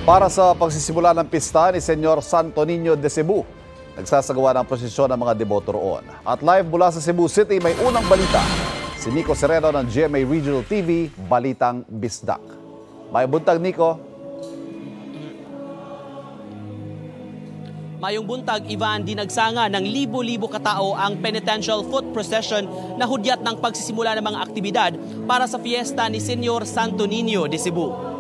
Para sa pagsisimula ng pista ni Senyor Santo Niño de Cebu, nagsasagawa ng prosesyon ng mga deboto roon. At live mula sa Cebu City, may unang balita. Si Nico Sereno ng GMA Regional TV, Balitang Bisdak. May buntag, Nico. Mayong buntag, Ivan, dinagsanga ng libo-libo katao ang penitential foot procession na hudyat ng pagsisimula ng mga aktibidad para sa fiesta ni Senyor Santo Niño de Cebu.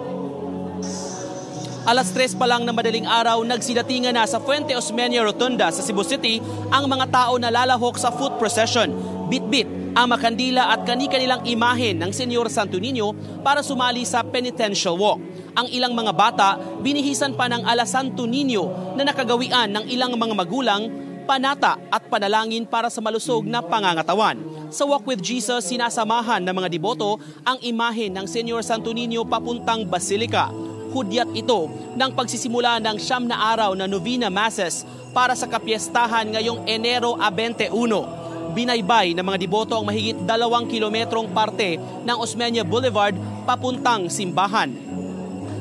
Alas 3 pa lang na madaling araw, nagsidatingan na sa Fuente Osmeña Rotunda sa Cebu City ang mga tao na lalahok sa foot procession. Bit-bit ang makandila at kani-kanilang imahen ng Senyor Santo Niño para sumali sa penitential walk. Ang ilang mga bata, binihisan pa ng Ala Santo Niño na nakagawian ng ilang mga magulang, panata at panalangin para sa malusog na pangangatawan. Sa Walk with Jesus, sinasamahan ng mga deboto ang imahen ng Senyor Santo Niño papuntang Basilica. Hudyat ito ng pagsisimula ng 9 na araw na Novena Masses para sa kapiestahan ngayong Enero 21. Binaybay ng mga deboto ang mahigit 2 kilometrong parte ng Osmeña Boulevard papuntang simbahan.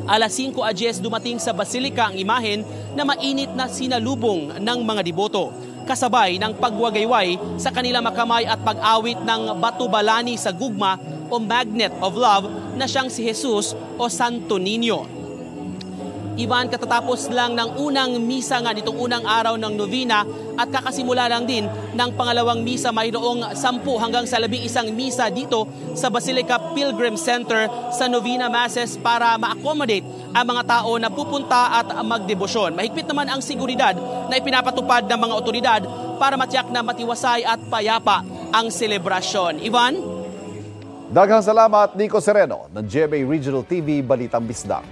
Alas 5:10 dumating sa Basilica ang imahen na mainit na sinalubong ng mga deboto, kasabay ng pagwagayway sa kanilang makamay at pag-awit ng batubalani sa gugma o Magnet of Love na siyang si Jesus o Santo Niño. Ivan, katatapos lang ng unang misa nga nitong unang araw ng novena at kakasimula lang din ng pangalawang misa, mayroong 10 hanggang sa 11 misa dito sa Basilica Pilgrim Center sa Novena Masses para ma-accommodate ang mga tao na pupunta at magdebosyon. Mahigpit naman ang seguridad na ipinapatupad ng mga otoridad para matiyak na matiwasay at payapa ang selebrasyon. Ivan? Daghang salamat, Nico Sereno ng GMA Regional TV, Balitang Bisdak.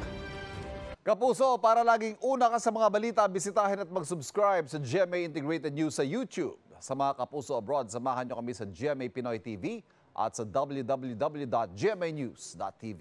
Kapuso, para laging una ka sa mga balita, bisitahin at mag-subscribe sa GMA Integrated News sa YouTube. Sa mga kapuso abroad, samahan nyo kami sa GMA Pinoy TV at sa www.gmanews.tv.